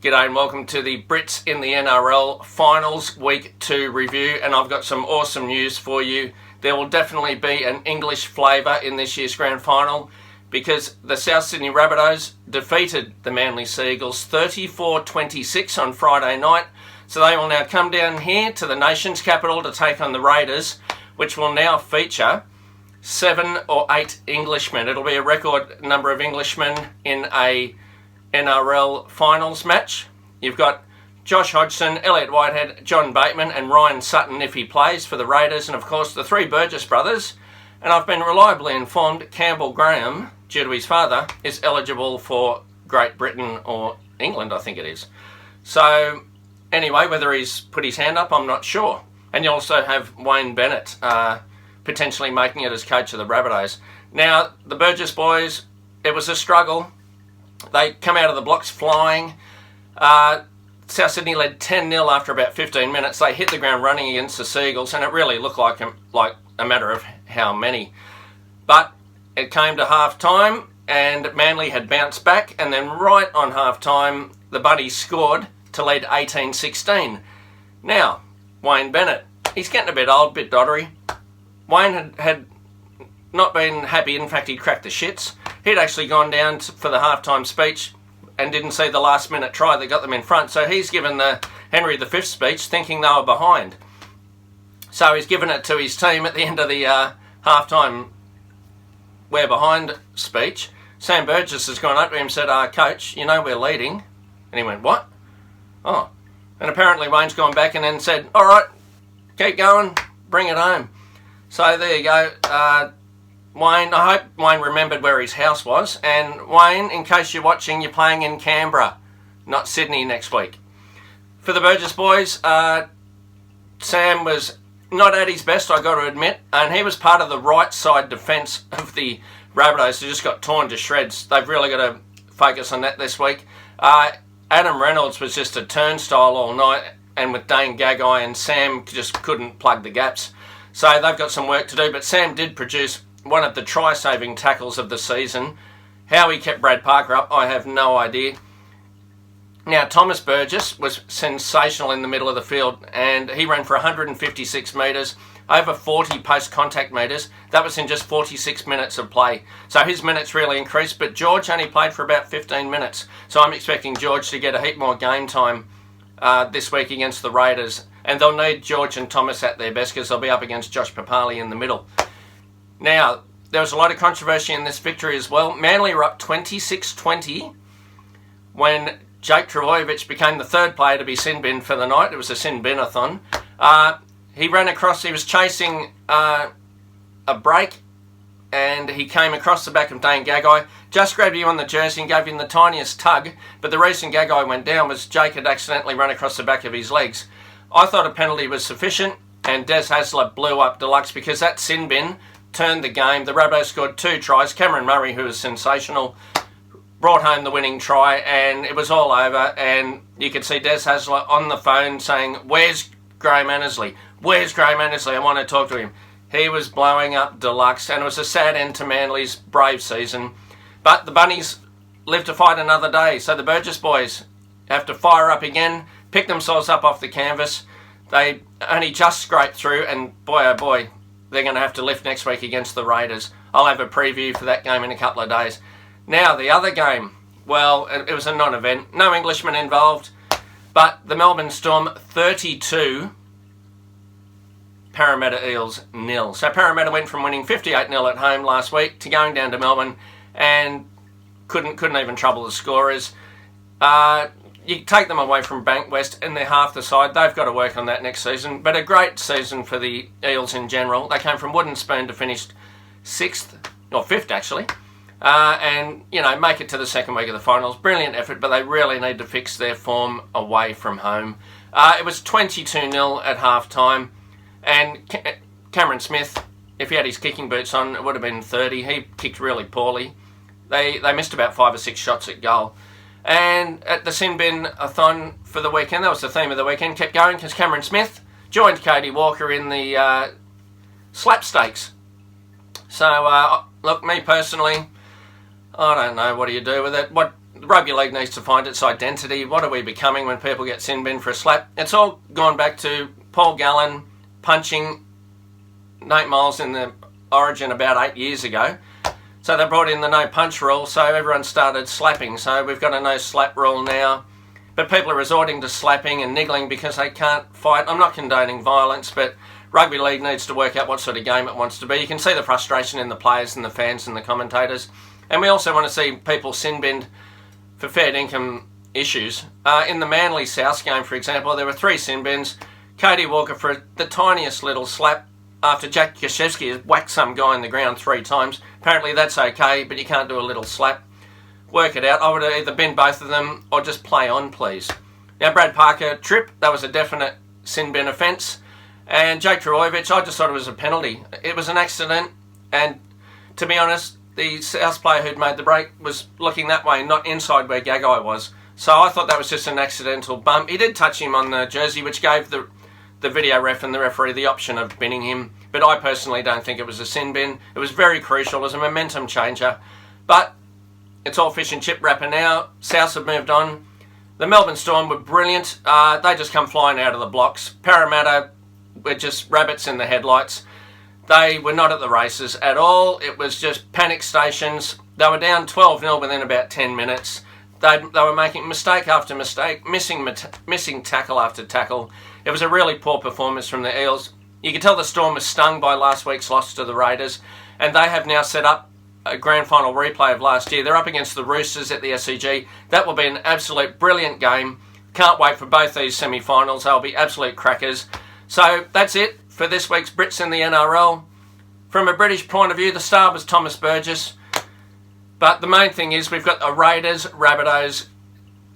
G'day and welcome to the Brits in the NRL Finals Week 2 review, and I've got some awesome news for you. There will definitely be an English flavour in this year's Grand Final because the South Sydney Rabbitohs defeated the Manly Seagulls 34-26 on Friday night, so they will now come down here to the nation's capital to take on the Raiders, which will now feature 7 or 8 Englishmen. It'll be a record number of Englishmen in a NRL Finals match. You've got Josh Hodgson, Elliott Whitehead, John Bateman and Ryan Sutton if he plays for the Raiders, and of course the 3 Burgess brothers. And I've been reliably informed Campbell Graham, due to his father, is eligible for Great Britain or England, I think it is. So anyway, whether he's put his hand up, I'm not sure. And you also have Wayne Bennett potentially making it as coach of the Rabbitohs. Now, the Burgess boys, it was a struggle. They come out of the blocks flying. South Sydney led 10-0 after about 15 minutes. They hit the ground running against the Seagulls, and it really looked like a matter of how many. But it came to half-time, and Manly had bounced back, and then right on half-time, the Bunnies scored to lead 18-16. Now, Wayne Bennett, he's getting a bit old, a bit doddery. Wayne had not been happy. In fact, he'd cracked the shits. He'd actually gone down for the halftime speech and didn't see the last minute try that got them in front. So he's given the Henry V speech thinking they were behind. So he's given it to his team at the end of the halftime we're behind speech. Sam Burgess has gone up to him and said, Coach, you know we're leading. And he went, what? Oh. And apparently Wayne's gone back and then said, all right, keep going, bring it home. So there you go. Wayne, I hope Wayne remembered where his house was. And Wayne, in case you're watching, you're playing in Canberra, not Sydney next week. For the Burgess boys, Sam was not at his best, I got to admit, and he was part of the right side defence of the Rabbitohs who just got torn to shreds. They've really got to focus on that this week. Adam Reynolds was just a turnstile all night, and with Dane Gagai and Sam just couldn't plug the gaps. So they've got some work to do, but Sam did produce one of the try-saving tackles of the season. How he kept Brad Parker up, I have no idea. Now, Thomas Burgess was sensational in the middle of the field, and he ran for 156 metres, over 40 post-contact metres. That was in just 46 minutes of play. So his minutes really increased, but George only played for about 15 minutes. So I'm expecting George to get a heap more game time this week against the Raiders. And they'll need George and Thomas at their best because they'll be up against Josh Papali in the middle. Now, there was a lot of controversy in this victory as well. Manly were up 26-20 when Jake Trbojevic became the 3rd player to be sin-binned for the night. It was a sin-bin-a-thon. He ran across, he was chasing a break, and he came across the back of Dane Gagai, just grabbed him on the jersey and gave him the tiniest tug, but the reason Gagai went down was Jake had accidentally run across the back of his legs. I thought a penalty was sufficient, and Des Hasler blew up Deluxe because that sin bin turned the game. The Rabbitohs scored 2 tries. Cameron Murray, who was sensational, brought home the winning try, and it was all over. And you could see Des Hasler on the phone saying, where's Graham Annesley? Where's Graham Annesley? I want to talk to him. He was blowing up Deluxe, and it was a sad end to Manly's brave season. But the Bunnies live to fight another day, so the Burgess boys have to fire up again, pick themselves up off the canvas. They only just scraped through, and boy oh boy, they're going to have to lift next week against the Raiders. I'll have a preview for that game in a couple of days. Now, the other game, well, it was a non-event. No Englishmen involved, but the Melbourne Storm 32, Parramatta Eels 0. So Parramatta went from winning 58-0 at home last week to going down to Melbourne and couldn't even trouble the scorers. You take them away from Bankwest and they're half the side. They've got to work on that next season. But a great season for the Eels in general. They came from wooden spoon to finish 6th, or 5th actually. And, you know, make it to the second week of the finals. Brilliant effort, but they really need to fix their form away from home. It was 22-0 at half-time. And Cameron Smith, if he had his kicking boots on, it would have been 30. He kicked really poorly. They missed about 5 or 6 shots at goal. And at the sin bin-a-thon for the weekend, that was the theme of the weekend, kept going because Cameron Smith joined Cody Walker in the slap stakes. So, look, me personally, I don't know, what do you do with it? What The Rugby League needs to find its identity. What are we becoming when people get sin bin for a slap? It's all gone back to Paul Gallen punching Nate Miles in the Origin about 8 years ago. So they brought in the no punch rule, so everyone started slapping. So we've got a no slap rule now. But people are resorting to slapping and niggling because they can't fight. I'm not condoning violence, but Rugby League needs to work out what sort of game it wants to be. You can see the frustration in the players and the fans and the commentators. And we also want to see people sin binned for fair income issues. In the Manly South game, for example, there were 3 sin bins. Cody Walker for the tiniest little slap after Jack Krzyzewski has whacked some guy in the ground 3 times. Apparently that's okay, but you can't do a little slap. Work it out. I would have either bin both of them or just play on, please. Now, Brad Parker trip, that was a definite sin bin offence. And Jake Trbojevic, I just thought it was a penalty. It was an accident, and to be honest, the South player who'd made the break was looking that way, not inside where Gagai was. So I thought that was just an accidental bump. He did touch him on the jersey, which gave the video ref and the referee the option of binning him. But I personally don't think it was a sin bin. It was very crucial. It was a momentum changer. But it's all fish and chip wrapper now. Souths have moved on. The Melbourne Storm were brilliant. They just come flying out of the blocks. Parramatta were just rabbits in the headlights. They were not at the races at all. It was just panic stations. They were down 12-0 within about 10 minutes. They were making mistake after mistake, missing tackle after tackle. It was a really poor performance from the Eels. You could tell the Storm was stung by last week's loss to the Raiders, and they have now set up a grand final replay of last year. They're up against the Roosters at the SCG. That will be an absolute brilliant game. Can't wait for both these semi-finals. They'll be absolute crackers. So that's it for this week's Brits in the NRL. From a British point of view, the star was Thomas Burgess. But the main thing is we've got the Raiders, Rabbitohs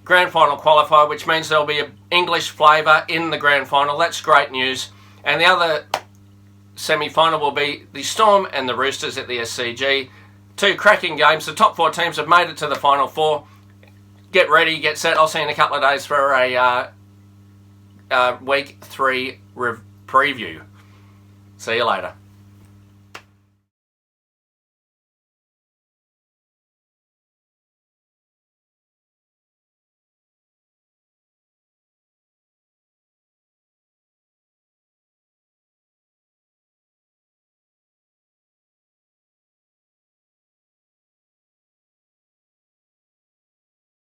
grand final qualifier, which means there'll be an English flavour in the grand final. That's great news. And the other semi-final will be the Storm and the Roosters at the SCG. 2 cracking games. The top 4 teams have made it to the final 4. Get ready, get set. I'll see you in a couple of days for a week 3 preview. See you later.